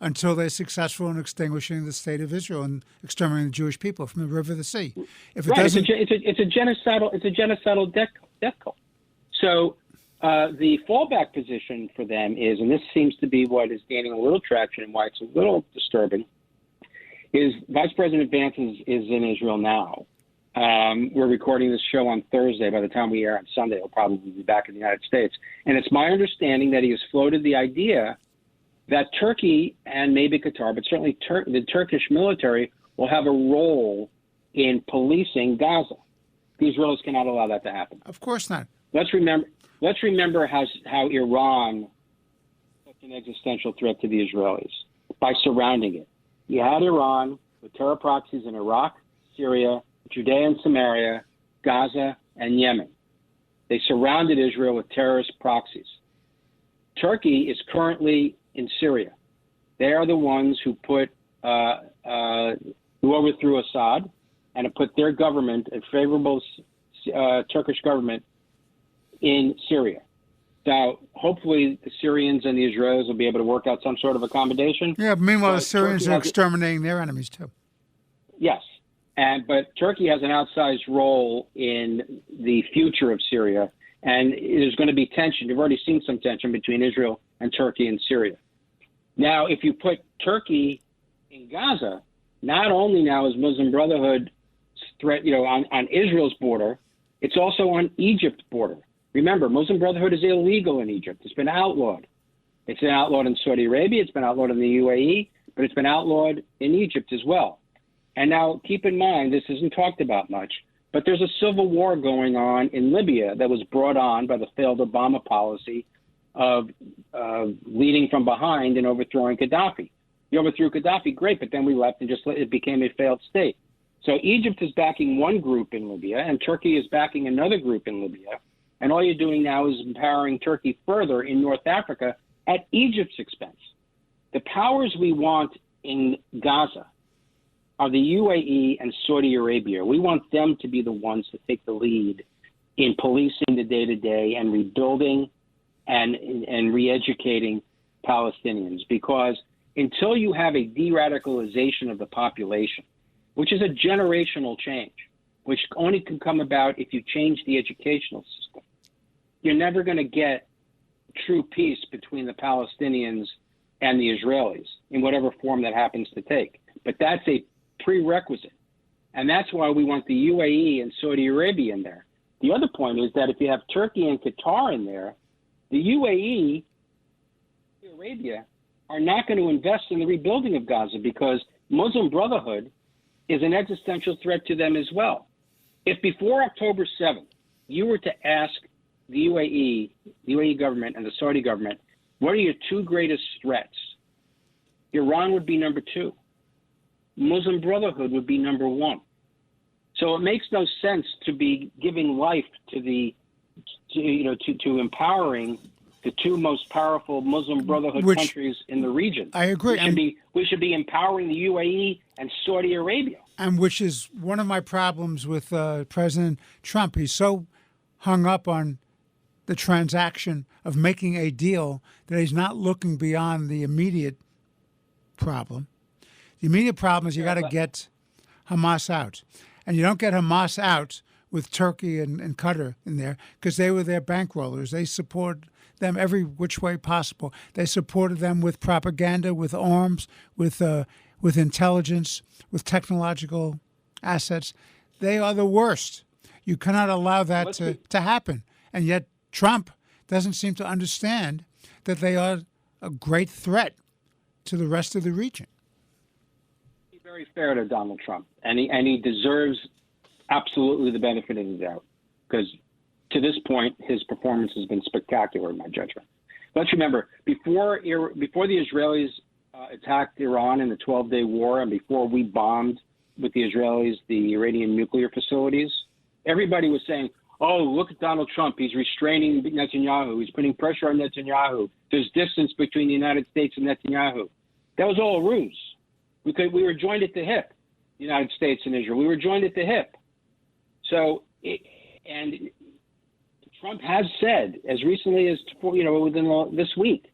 until they're successful in extinguishing the state of Israel and exterminating the Jewish people from the river to the sea. If it doesn't, it's a genocidal death cult. So the fallback position for them is, and this seems to be what is gaining a little traction and why it's a little disturbing, is Vice President Vance is in Israel now. We're recording this show on Thursday. By the time we air on Sunday, he'll probably be back in the United States. And it's my understanding that he has floated the idea that Turkey and maybe Qatar, but certainly the Turkish military, will have a role in policing Gaza. The Israelis cannot allow that to happen. Of course not. Let's remember how Iran was an existential threat to the Israelis by surrounding it. You had Iran with terror proxies in Iraq, Syria, Judea and Samaria, Gaza, and Yemen. They surrounded Israel with terrorist proxies. Turkey is currently in Syria. They are the ones who who overthrew Assad and have put their government, a favorable Turkish government, in Syria. Now, hopefully the Syrians and the Israelis will be able to work out some sort of accommodation. Yeah, meanwhile, the Syrians are exterminating their enemies, too. Yes. But Turkey has an outsized role in the future of Syria, and there's going to be tension. You've already seen some tension between Israel and Turkey and Syria. Now, if you put Turkey in Gaza, not only now is Muslim Brotherhood threat, on Israel's border, it's also on Egypt's border. Remember, Muslim Brotherhood is illegal in Egypt. It's been outlawed. It's been outlawed in Saudi Arabia. It's been outlawed in the UAE, but it's been outlawed in Egypt as well. And now keep in mind, this isn't talked about much, but there's a civil war going on in Libya that was brought on by the failed Obama policy of leading from behind and overthrowing Gaddafi. You overthrew Gaddafi, great, but then we left and it became a failed state. So Egypt is backing one group in Libya, and Turkey is backing another group in Libya. And all you're doing now is empowering Turkey further in North Africa at Egypt's expense. The powers we want in Gaza are the UAE and Saudi Arabia. We want them to be the ones to take the lead in policing the day-to-day and rebuilding and re-educating Palestinians. Because until you have a de-radicalization of the population, which is a generational change, which only can come about if you change the educational system, you're never going to get true peace between the Palestinians and the Israelis in whatever form that happens to take. But that's a prerequisite. And that's why we want the UAE and Saudi Arabia in there. The other point is that if you have Turkey and Qatar in there, the UAE, Saudi Arabia, are not going to invest in the rebuilding of Gaza because Muslim Brotherhood is an existential threat to them as well. If before October 7th, you were to ask the UAE government and the Saudi government, what are your two greatest threats? Iran would be number two. Muslim Brotherhood would be number one. So it makes no sense to be giving life to empowering the two most powerful Muslim Brotherhood countries in the region. I agree. We should be empowering the UAE and Saudi Arabia. And which is one of my problems with President Trump. He's so hung up on the transaction of making a deal that he's not looking beyond the immediate problem. The immediate problem is you got to get Hamas out. And you don't get Hamas out with Turkey and Qatar in there because they were their bankrollers. They support them every which way possible. They supported them with propaganda, with arms, with intelligence, with technological assets. They are the worst. You cannot allow that to happen. And yet Trump doesn't seem to understand that they are a great threat to the rest of the region. Very fair to Donald Trump, and he deserves absolutely the benefit of the doubt because to this point his performance has been spectacular in my judgment. Let's remember before the Israelis attacked Iran in the 12-day war, and before we bombed with the Israelis the Iranian nuclear facilities, everybody was saying, "Oh, look at Donald Trump! He's restraining Netanyahu. He's putting pressure on Netanyahu. There's distance between the United States and Netanyahu." That was all a ruse. We were joined at the hip, the United States and Israel. We were joined at the hip. And Trump has said, as recently as within this week,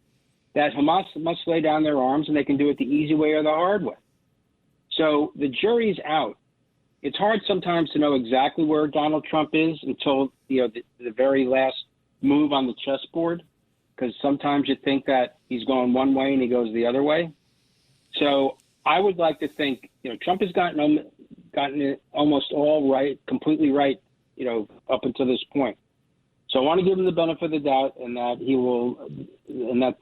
that Hamas must lay down their arms, and they can do it the easy way or the hard way. So the jury's out. It's hard sometimes to know exactly where Donald Trump is until the very last move on the chessboard, because sometimes you think that he's going one way and he goes the other way. So I would like to think, Trump has gotten it almost all right, completely right, up until this point. So I want to give him the benefit of the doubt, and that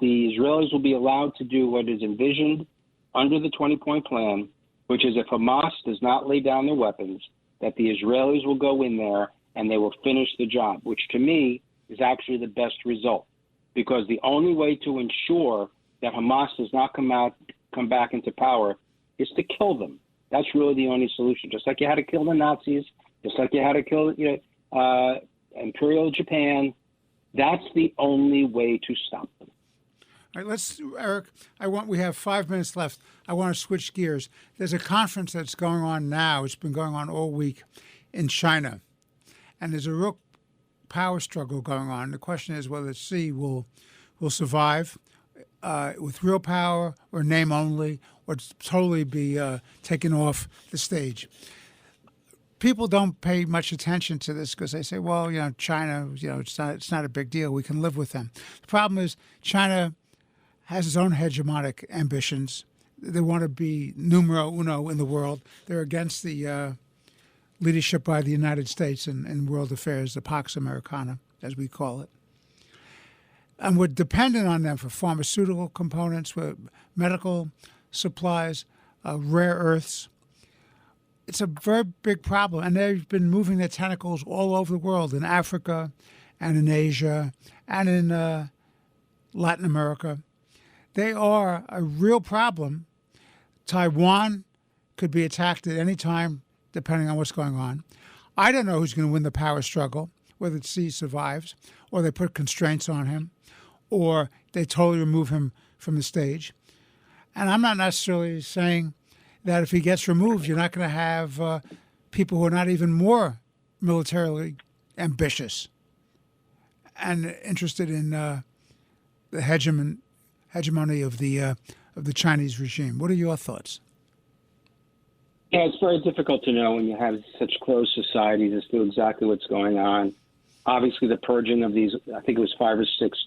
the Israelis will be allowed to do what is envisioned under the 20-point plan, which is if Hamas does not lay down their weapons, that the Israelis will go in there and they will finish the job, which to me is actually the best result, because the only way to ensure that Hamas does not come back into power is to kill them. That's really the only solution. Just like you had to kill the Nazis, just like you had to kill Imperial Japan, that's the only way to stop them. All right, Eric, we have 5 minutes left. I want to switch gears. There's a conference that's going on now. It's been going on all week in China. And there's a real power struggle going on. The question is whether Xi will survive with real power or name only, or totally be taken off the stage. People don't pay much attention to this because they say, well, China, it's not a big deal. We can live with them. The problem is China has its own hegemonic ambitions. They want to be numero uno in the world. They're against the leadership by the United States in world affairs, the Pax Americana, as we call it. And we're dependent on them for pharmaceutical components, for medical supplies, rare earths. It's a very big problem. And they've been moving their tentacles all over the world, in Africa and in Asia and in Latin America. They are a real problem. Taiwan could be attacked at any time, depending on what's going on. I don't know who's going to win the power struggle, whether Xi survives, or they put constraints on him, or they totally remove him from the stage. And I'm not necessarily saying that if he gets removed, you're not going to have people who are not even more militarily ambitious and interested in the hegemony of the Chinese regime. What are your thoughts? Yeah, it's very difficult to know when you have such closed societies as to exactly what's going on. Obviously, the purging of these, I think it was 5 or 6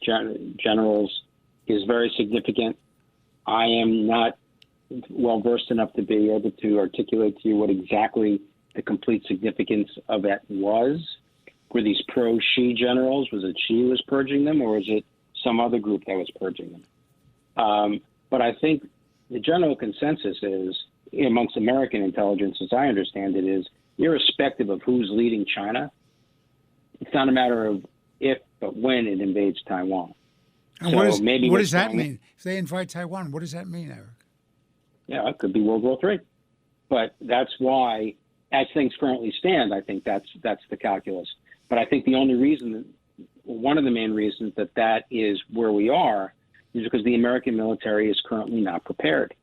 generals, is very significant. I am not well-versed enough to be able to articulate to you what exactly the complete significance of that was. Were these pro-Xi generals? Was it Xi who was purging them, or was it some other group that was purging them? But I think the general consensus is, amongst American intelligence, as I understand it, is irrespective of who's leading China, it's not a matter of if, but when it invades Taiwan. And so what does that mean? If they invade Taiwan, what does that mean, Eric? Yeah, it could be World War III. But that's why, as things currently stand, I think that's the calculus. But I think the only reason, one of the main reasons that is where we are, is because the American military is currently not prepared.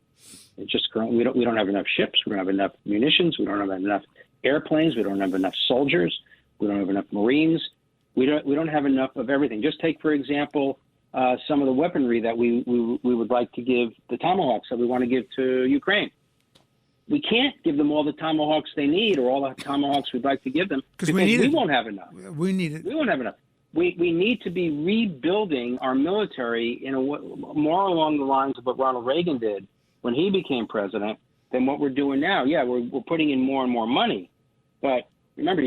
It's just currently we don't have enough ships, we don't have enough munitions, we don't have enough airplanes, we don't have enough soldiers, we don't have enough Marines, we don't have enough of everything. Just take, for example, some of the weaponry that we would like to give, the Tomahawks that we want to give to Ukraine. We can't give them all the Tomahawks they need, or all the Tomahawks we'd like to give them, because we won't have enough. We need it. We won't have enough. We need to be rebuilding our military in more along the lines of what Ronald Reagan did when he became president than what we're doing now. Yeah, we're putting in more and more money, but remember,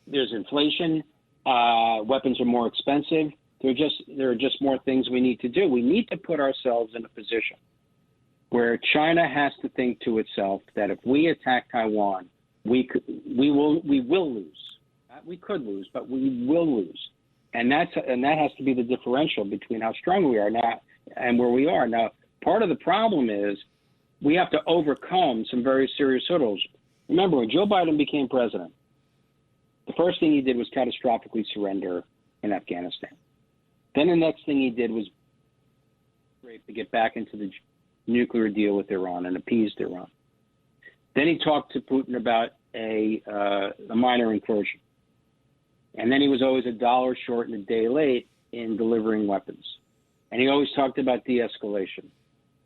there's inflation. Weapons are more expensive. There are just more things we need to do. We need to put ourselves in a position where China has to think to itself that if we attack Taiwan, we will lose. We could lose, but we will lose, and that has to be the differential between how strong we are now and where we are now. Part of the problem is we have to overcome some very serious hurdles. Remember, when Joe Biden became president, the first thing he did was catastrophically surrender in Afghanistan. Then the next thing he did was to get back into the nuclear deal with Iran and appeased Iran. Then he talked to Putin about a minor incursion. And then he was always $1 short and a day late in delivering weapons. And he always talked about de-escalation.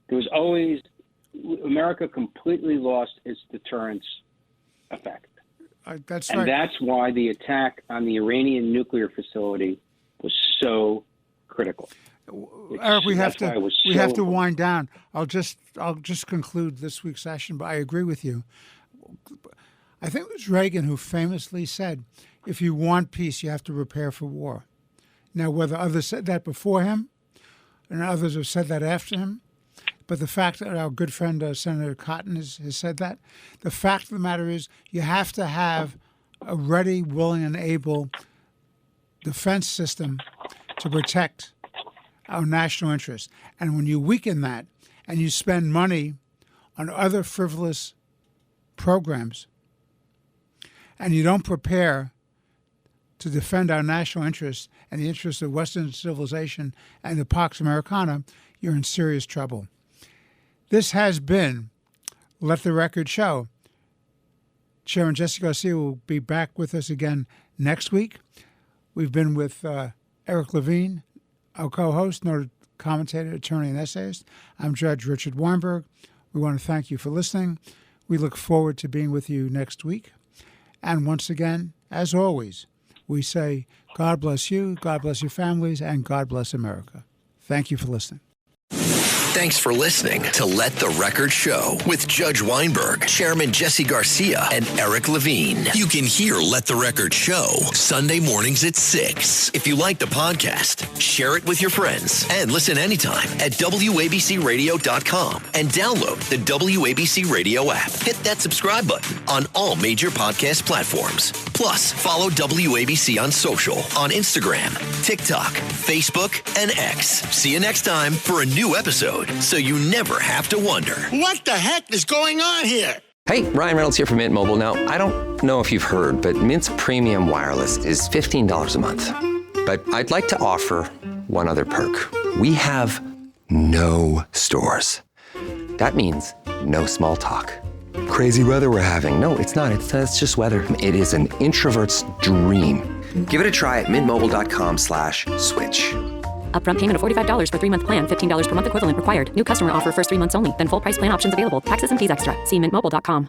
There was always, America completely lost its deterrence effect. That's right. And that's why the attack on the Iranian nuclear facility was so critical. Eric, we have to wind down. I'll just conclude this week's session, but I agree with you. I think it was Reagan who famously said, if you want peace, you have to prepare for war. Now, whether others said that before him and others have said that after him, but the fact that our good friend Senator Cotton has said that, the fact of the matter is you have to have a ready, willing, and able defense system to protect our national interests. And when you weaken that and you spend money on other frivolous programs and you don't prepare to defend our national interests and the interests of Western civilization and the Pax Americana, you're in serious trouble. This has been Let the Record Show. Chairman Jesse Garcia will be back with us again next week. We've been with Eric Levine, our co-host, noted commentator, attorney, and essayist. I'm Judge Richard Weinberg. We want to thank you for listening. We look forward to being with you next week. And once again, as always, we say, God bless you, God bless your families, and God bless America. Thank you for listening. Thanks for listening to Let the Record Show with Judge Weinberg, Chairman Jesse Garcia, and Eric Levine. You can hear Let the Record Show Sunday mornings at 6. If you like the podcast, share it with your friends and listen anytime at WABCRadio.com and download the WABC Radio app. Hit that subscribe button on all major podcast platforms. Plus, follow WABC on social on Instagram, TikTok, Facebook, and X. See you next time for a new episode, so you never have to wonder. What the heck is going on here? Hey, Ryan Reynolds here from Mint Mobile. Now, I don't know if you've heard, but Mint's premium wireless is $15 a month. But I'd like to offer one other perk. We have no stores. That means no small talk. Crazy weather we're having. No, it's not. It's just weather. It is an introvert's dream. Give it a try at mintmobile.com/switch. Upfront payment of $45 for 3-month plan, $15 per month equivalent required. New customer offer first 3 months only. Then full price plan options available. Taxes and fees extra. See mintmobile.com.